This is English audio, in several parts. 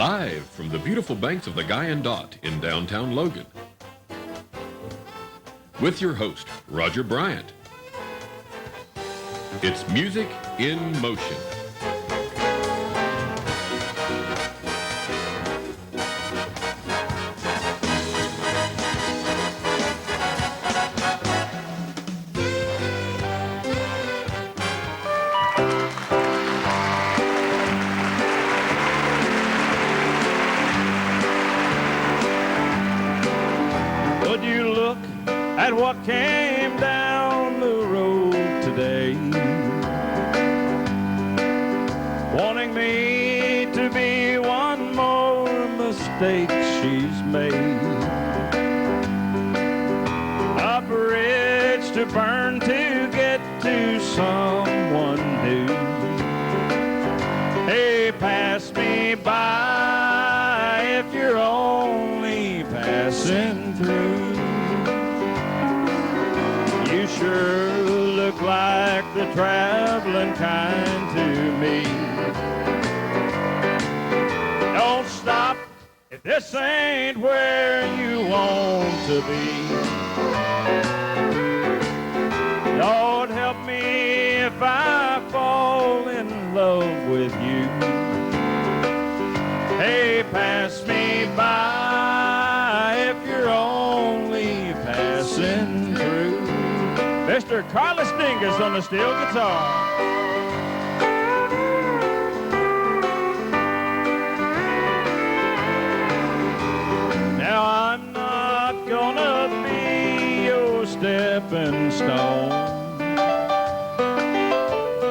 live from the beautiful banks of the Guyandotte in downtown Logan. With your host, Roger Bryant. It's Music in Motion. At what came down the road today, wanting me to be one more mistake she's made, a bridge to burn to get to someone new. Hey, pass me by if you're only passing through. You sure look like the traveling kind to me. Don't stop if this ain't where you want to be. Lord, help me if I fall in love with you. Hey, pass me by if you're only passing through. Mr. Carlos Dingus on the steel guitar. Now I'm not gonna be your stepping stone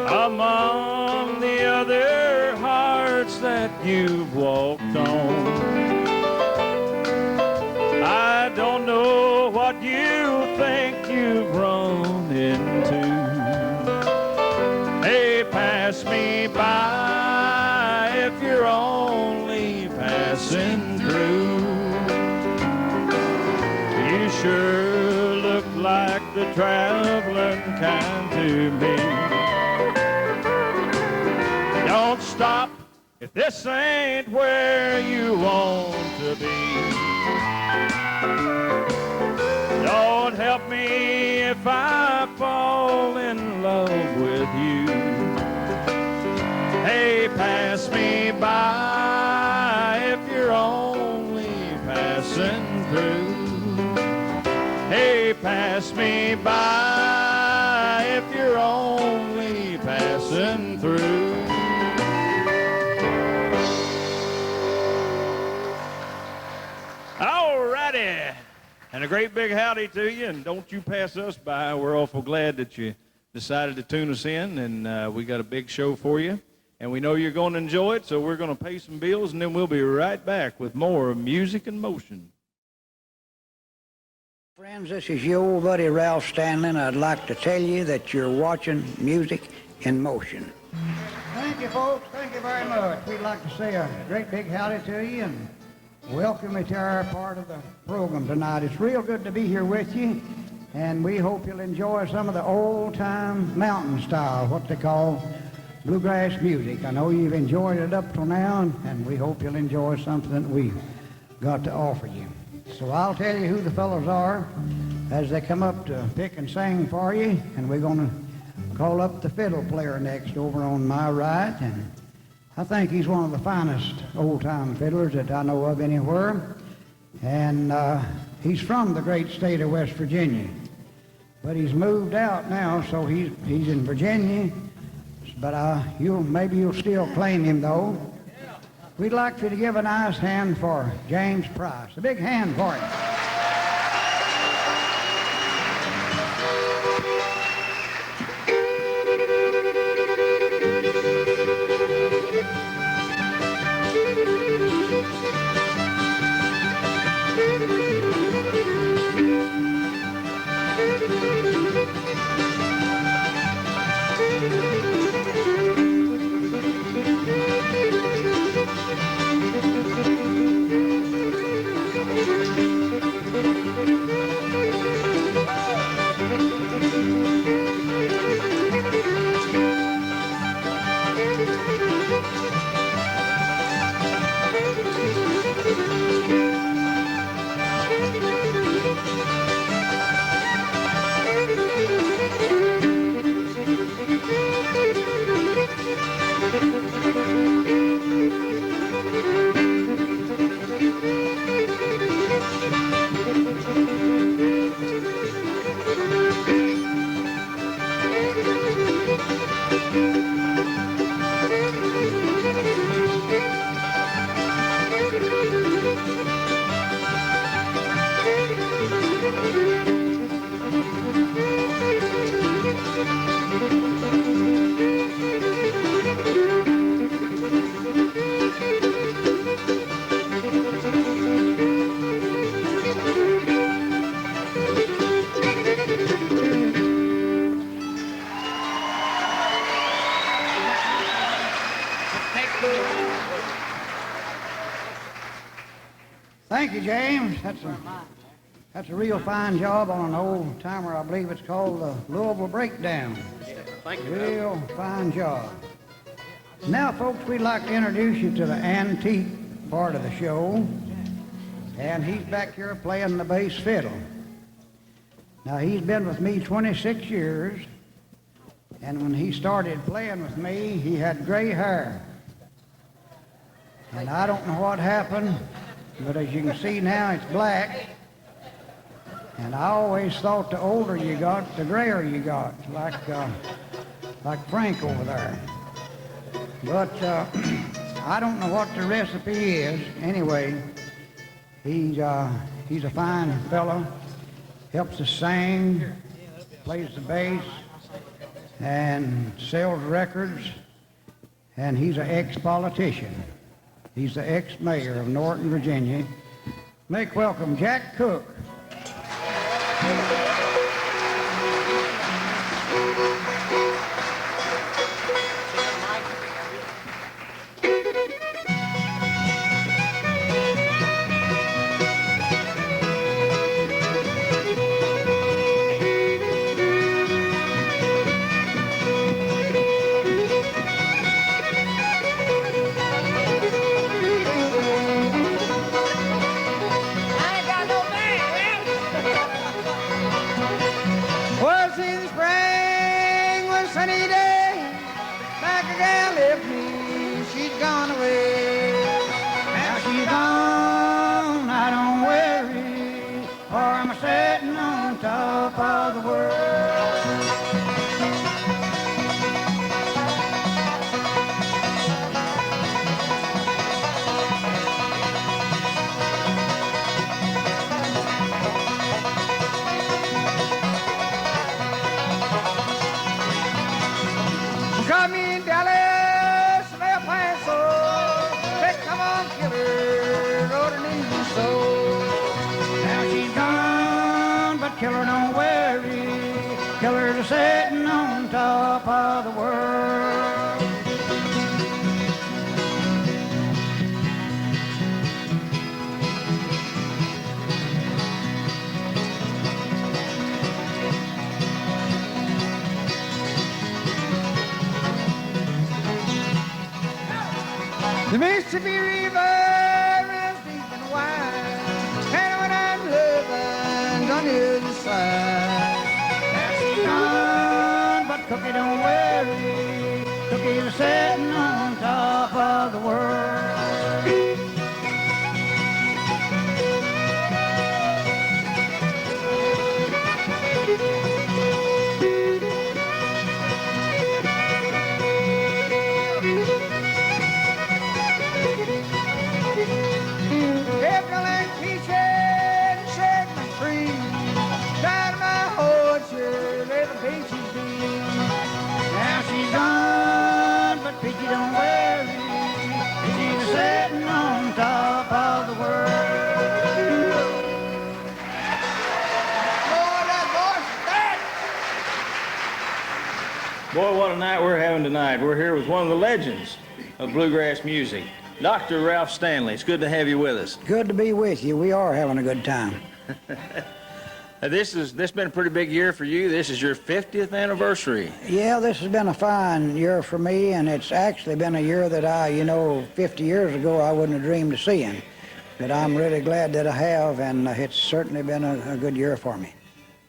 among the other hearts that you've walked on. I don't know what you think you've run into. Hey, pass me by if you're only passing through. You sure look like the traveling kind to me. Don't stop if this ain't where you want to be. Lord, help me if I fall in love with you. Hey, pass me by if you're only passing through. Hey, pass me by if you're only passing through. All righty. And a great big howdy to you, and don't you pass us by. We're awful glad that you decided to tune us in, and we got a big show for you. And we know you're going to enjoy it, so we're going to pay some bills, and then we'll be right back with more Music in Motion. Friends, this is your old buddy Ralph Stanley, and I'd like to tell you that you're watching Music in Motion. Thank you, folks. Thank you very much. We'd like to say a great big howdy to you, and welcome you to our part of the program tonight. It's real good to be here with you, and we hope you'll enjoy some of the old-time mountain style, what they call bluegrass music. I know you've enjoyed it up till now, and we hope you'll enjoy something that we've got to offer you. So I'll tell you who the fellows are as they come up to pick and sing for you, and we're going to call up the fiddle player next over on my right, and I think he's one of the finest old-time fiddlers that I know of anywhere. And he's from the great state of West Virginia. But he's moved out now, so he's in Virginia. But maybe you'll still claim him, though. We'd like for you to give a nice hand for James Price. A big hand for him. Thank you, James. That's a real fine job on an old timer. I believe it's called the Louisville Breakdown. Thank you. Real fine job. Now, folks, we'd like to introduce you to the antique part of the show. And he's back here playing the bass fiddle. Now, he's been with me 26 years. And when he started playing with me, he had gray hair. And I don't know what happened, but as you can see now, it's black. And I always thought the older you got, the grayer you got, like Frank over there. But I don't know what the recipe is. Anyway, he's a fine fellow, helps us sing, plays the bass, and sells records, and he's an ex-politician. He's the ex-mayor of Norton, Virginia. Make welcome Jack Cook. Sitting on top of the world. The Mississippi River is deep and wide, and when I'm living on the other side, Cookie, don't worry, Cookie's sitting on top of the world. April and peaches set me free, down my orchard, little peaches be. She's gone, but Peachy don't worry. She's sitting on top of the world. Boy, that voice is dead. Boy, what a night we're having tonight. We're here with one of the legends of bluegrass music, Dr. Ralph Stanley. It's good to have you with us. Good to be with you. We are having a good time. This has been a pretty big year for you. This is your 50th anniversary. Yeah, this has been a fine year for me, and it's actually been a year that 50 years ago I wouldn't have dreamed of seeing. But I'm really glad that I have, and it's certainly been a good year for me.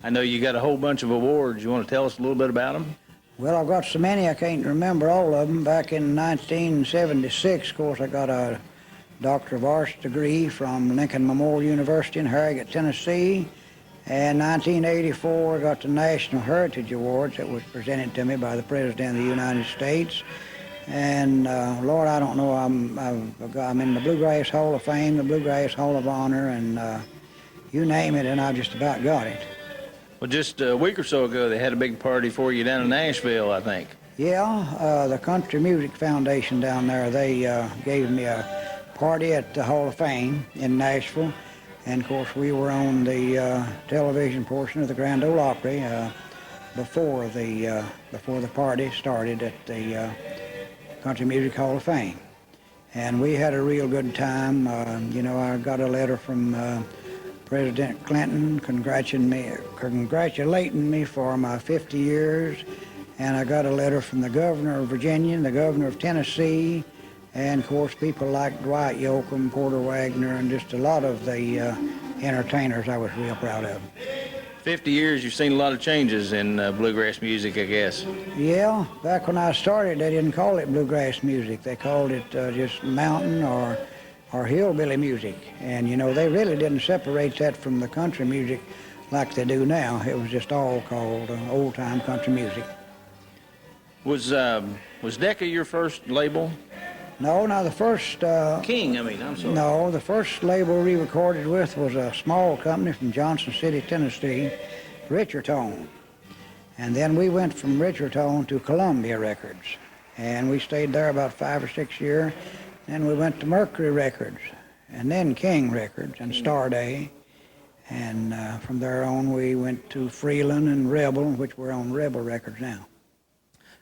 I know you got a whole bunch of awards. You want to tell us a little bit about them? Well, I've got so many I can't remember all of them. Back in 1976, of course, I got a Doctor of Arts degree from Lincoln Memorial University in Harrogate, Tennessee. And 1984, I got the National Heritage Awards that was presented to me by the President of the United States. And Lord, I don't know, I'm in the Bluegrass Hall of Fame, the Bluegrass Hall of Honor, and you name it, and I've just about got it. Well, just a week or so ago, they had a big party for you down in Nashville, I think. Yeah, the Country Music Foundation down there, they gave me a party at the Hall of Fame in Nashville. And of course, we were on the television portion of the Grand Ole Opry before the party started at the Country Music Hall of Fame. and we had a real good time. You know, I got a letter from President Clinton congratulating me for my 50 years, and I got a letter from the governor of Virginia, and the governor of Tennessee, and of course people like Dwight Yoakam, Porter Wagner, and just a lot of the entertainers I was real proud of. 50 years, you've seen a lot of changes in bluegrass music, I guess. Yeah, back when I started, they didn't call it bluegrass music. They called it just mountain or hillbilly music. And, you know, they really didn't separate that from the country music like they do now. It was just all called old-time country music. Was Decca your first label? No, the first... King, I'm sorry. No, the first label we recorded with was a small company from Johnson City, Tennessee, Richardson. And then we went from Richardson to Columbia Records. And we stayed there about 5 or 6 years. Then we went to Mercury Records, and then King Records and Starday. And from there on, we went to Freeland and Rebel, which we're on Rebel Records now.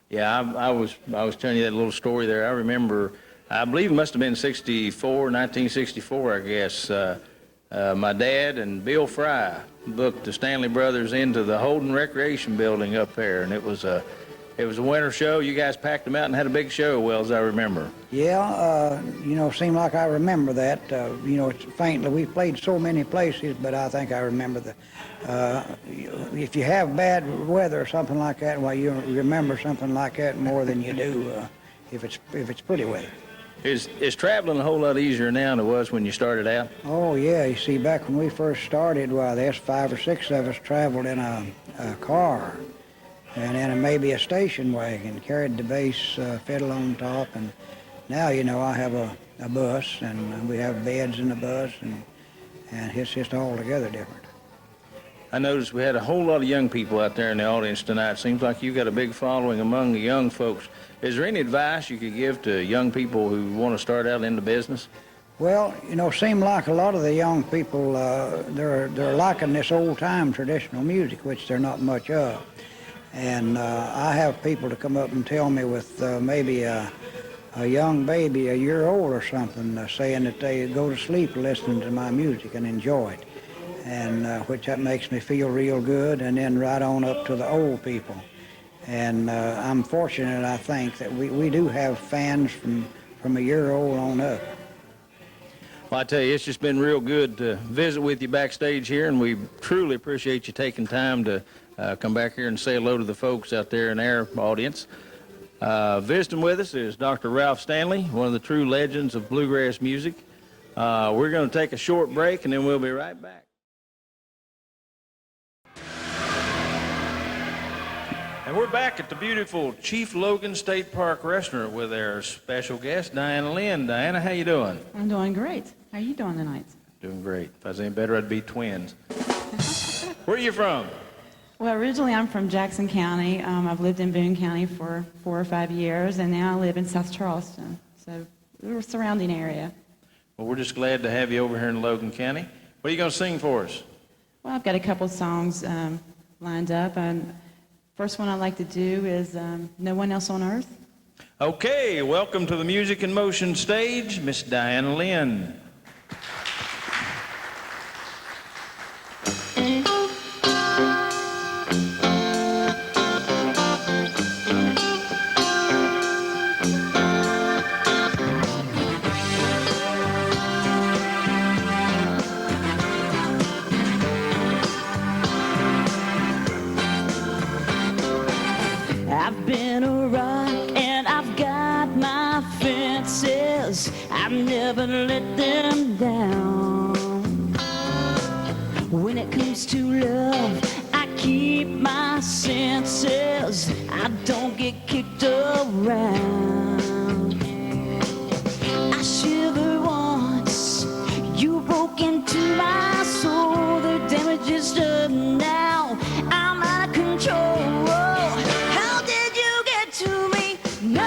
Yeah, I was telling you that little story there. I remember, I believe it must have been 1964, I guess. My dad and Bill Fry booked the Stanley Brothers into the Holden Recreation Building up there, and it was a winter show. You guys packed them out and had a big show, well as I remember. Yeah, you know, seemed like I remember that. You know, it's faintly. We played so many places, but I think I remember the. If you have bad weather or something like that, well, you remember something like that more than you do if it's pretty weather. Is traveling a whole lot easier now than it was when you started out? Oh yeah, you see, back when we first started, well, there's 5 or 6 of us traveled in a car. And then maybe a station wagon, carried the bass fiddle on top. And now, you know, I have a bus, and we have beds in the bus, and it's just altogether different. I noticed we had a whole lot of young people out there in the audience tonight. Seems like you got a big following among the young folks. Is there any advice you could give to young people who want to start out in the business? Well, you know, seem like a lot of the young people, they're liking this old-time traditional music, which they're not much of. And I have people to come up and tell me with maybe a young baby, a year old or something, saying that they go to sleep listening to my music and enjoy it, and which that makes me feel real good, and then right on up to the old people. And I'm fortunate, I think, that we do have fans from a year old on up. Well, I tell you, it's just been real good to visit with you backstage here, and we truly appreciate you taking time to come back here and say hello to the folks out there in our audience. Visiting with us is Dr. Ralph Stanley, one of the true legends of bluegrass music. We're going to take a short break, and then we'll be right back. And we're back at the beautiful Chief Logan State Park Restaurant with our special guest, Diana Lynn. Diana, how you doing? I'm doing great. How are you doing tonight? Doing great. If I was any better, I'd be twins. Where are you from? Well, originally I'm from Jackson County. I've lived in Boone County for 4 or 5 years, and now I live in South Charleston. So we're a surrounding area. Well, we're just glad to have you over here in Logan County. What are you going to sing for us? Well, I've got a couple songs lined up. First one I'd like to do is No One Else on Earth. Okay, welcome to the Music in Motion stage, Miss Diana Lynn. I've been a rock and I've got my fences. I've never let them down. When it comes to love, I keep my senses. I don't get kicked around. I shiver once, you broke into my soul. The damage is done now. I'm out of control. No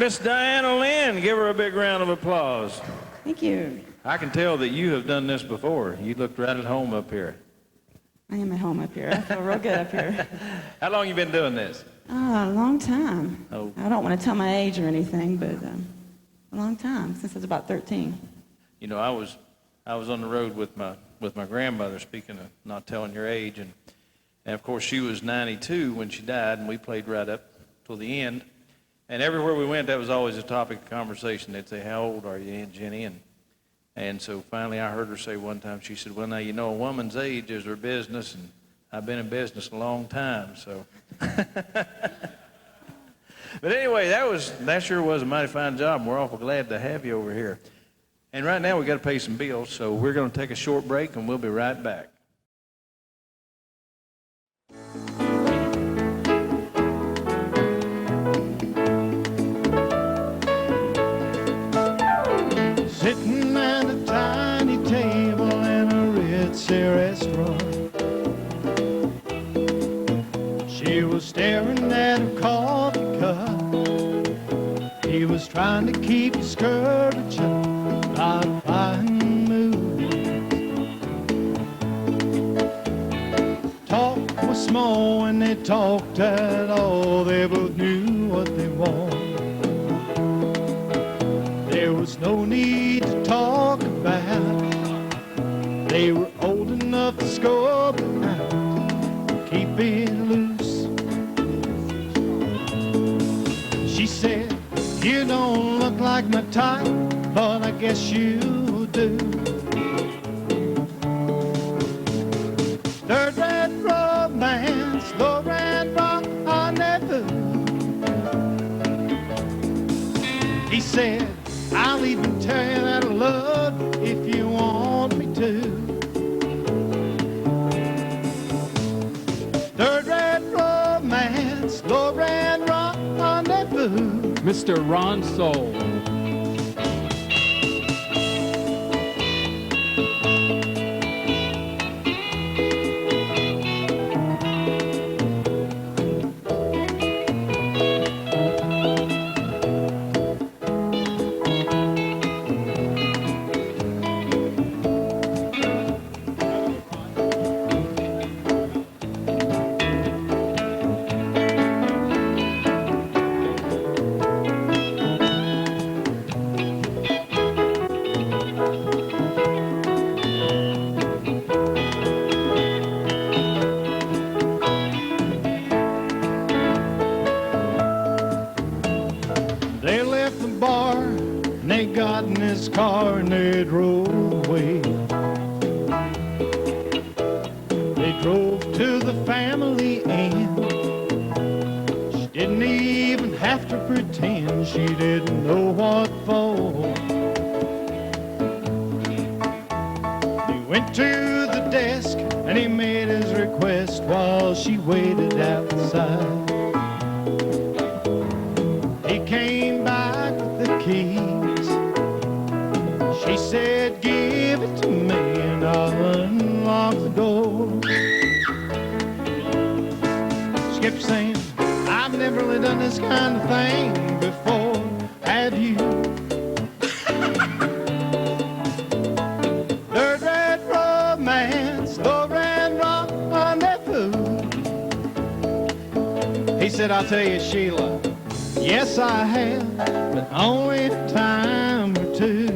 Miss Diana Lynn. Give her a big round of applause. Thank you. I can tell that you have done this before. You looked right at home up here. I am at home up here. I feel real good up here. How long you been doing this? A long time. Oh. I don't want to tell my age or anything, but a long time, since I was about 13. You know, I was on the road with my grandmother, speaking of not telling your age, and of course she was 92 when she died, and we played right up till the end. And everywhere we went, that was always a topic of conversation. They'd say, "How old are you, Aunt Jenny?" And so finally I heard her say one time, she said, "Well, now, you know, a woman's age is her business, and I've been in business a long time, so." But anyway, that sure was a mighty fine job, and we're awful glad to have you over here. And right now we got to pay some bills, so we're going to take a short break, and we'll be right back. Sitting at a tiny table in a ritzy restaurant, she was staring at her coffee cup. He was trying to keep his courage up by a fine mood. Talk was small when they talked at all. They both knew what they wanted. There was no need to talk about. They were old enough to scope it out, keep it loose. She said, "You don't look like my type, but I guess you do." Third rate romance, low rate rock, rendezvous. He said, "I'll even tell you that I love if you want me to." Third rate romance, low rate rock, rendezvous. Mr. Ron Soul. They left the bar and they got in his car and they drove away. They drove to the family inn. She didn't even have to pretend she didn't know what for. He went to the desk and he made his request while she waited outside. He came back with the keys. She said, "Give it to me and I'll unlock the door." She kept saying, "I've never really done this kind of thing before. Have you?" Third rate romance, low rate rock, rendezvous. He said, "I'll tell you, Sheila, yes, I have, but only a time or two."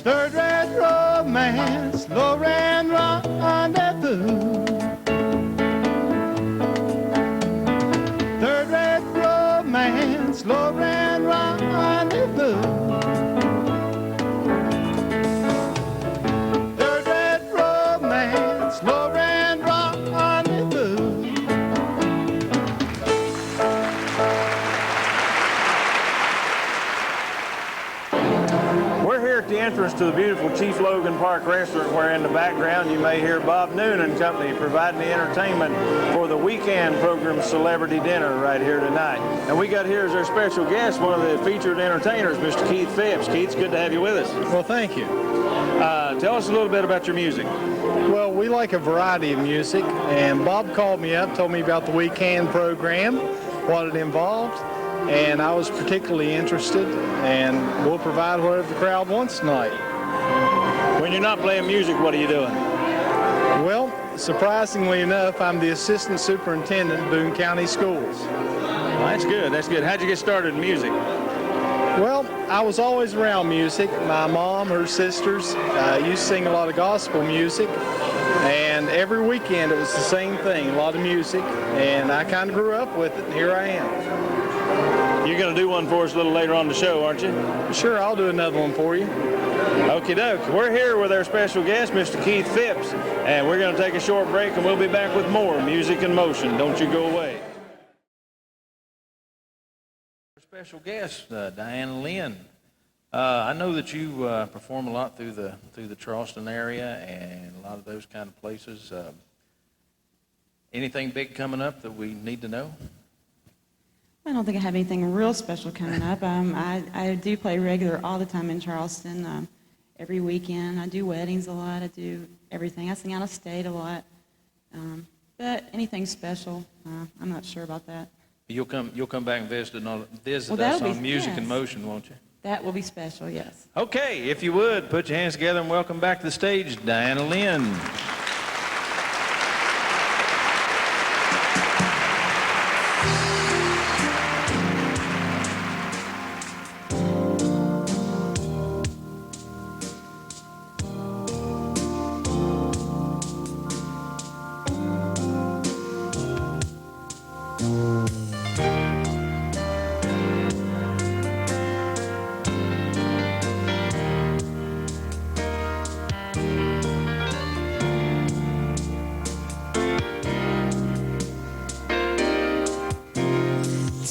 Third rate romance, low rate rock, rendezvous. Third rate romance, low rate rock, rendezvous. Third rate romance, low rate rock, rendezvous. We're here the entrance to the beautiful Chief Logan Park Restaurant, where in the background you may hear Bob Noon and company providing the entertainment for the weekend program Celebrity Dinner right here tonight. And we got here as our special guest one of the featured entertainers, Mr. Keith Phipps. Keith, it's good to have you with us. Well, thank you. Tell us a little bit about your music. Well, we like a variety of music, and Bob called me up, told me about the weekend program, what it involved, and I was particularly interested, and we'll provide whatever the crowd wants tonight. When you're not playing music, what are you doing? Well, surprisingly enough, I'm the assistant superintendent of Boone County Schools. Well, that's good. That's good. How'd you get started in music? Well, I was always around music. My mom, her sisters used to sing a lot of gospel music, and every weekend it was the same thing, a lot of music, and I kind of grew up with it, and here I am. You're going to do one for us a little later on the show, aren't you? Sure, I'll do another one for you. Okie doke. We're here with our special guest, Mr. Keith Phipps, and we're going to take a short break, and we'll be back with more Music in Motion. Don't you go away. Special guest, Diana Lynn. I know that you perform a lot through the Charleston area and a lot of those kind of places. Anything big coming up that we need to know? I don't think I have anything real special coming up. I do play regular all the time in Charleston, every weekend. I do weddings a lot. I do everything. I sing out of state a lot. But anything special, I'm not sure about that. You'll come back and visit us that'll on be- Music yes. in Motion, won't you? That will be special, yes. Okay, if you would, put your hands together and welcome back to the stage, Diana Lynn.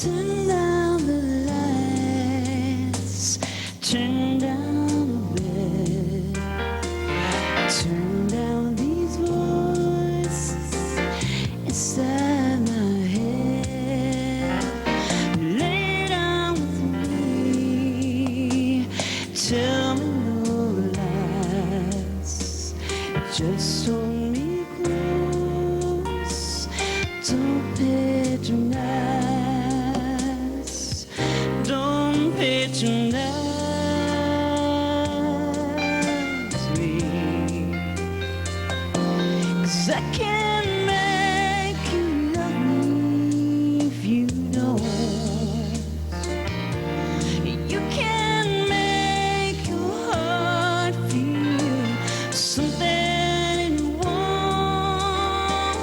Turn down the lights, turn down the bed, turn down these voices inside my head. Lay down with me, tell me no lies, just hold me close, don't patronize, don't patronize me, 'cause I can't make you love me if you don't. You can't make your heart feel something you want.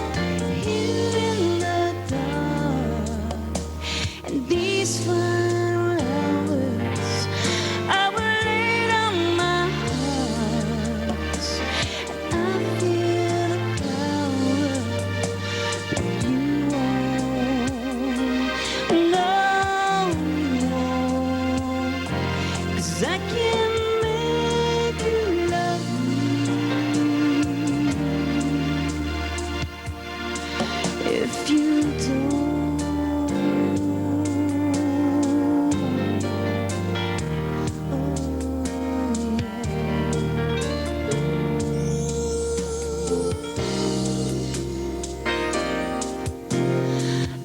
Here in the dark, and these final hours, I will lay down my heart, and I feel the power that you won't. No, you won't, 'cause I can't make you love me if you don't.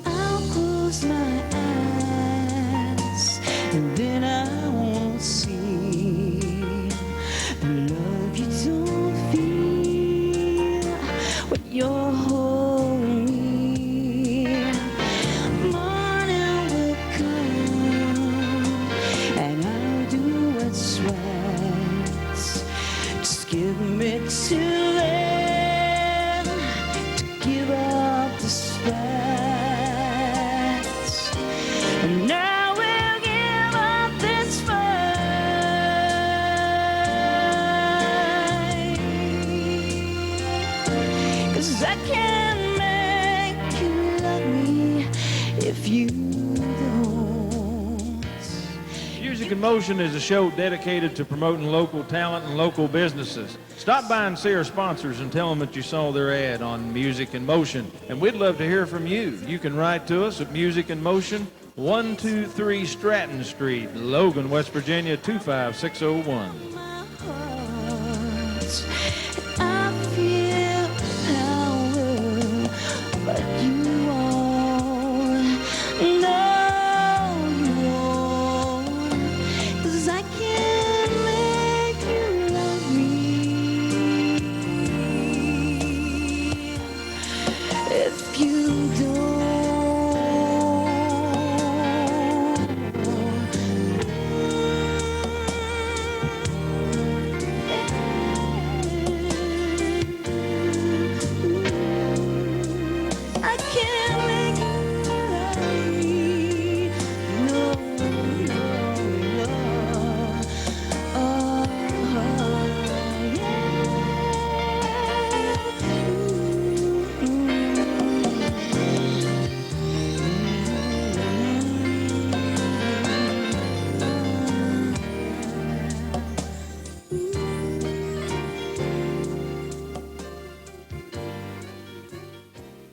I'll close my eyes and then I won't see the love you don't feel when you're holding me. Morning will come and I'll do what's right. Just give me till then to give up this fight, and I will give up this fight, 'cause I can't make you love me if you don't. Music Music in Motion is a show dedicated to promoting local talent and local businesses. Stop by and see our sponsors and tell them that you saw their ad on Music in Motion. And we'd love to hear from you. You can write to us at Music in Motion, 123 Stratton Street, Logan, West Virginia, 25601.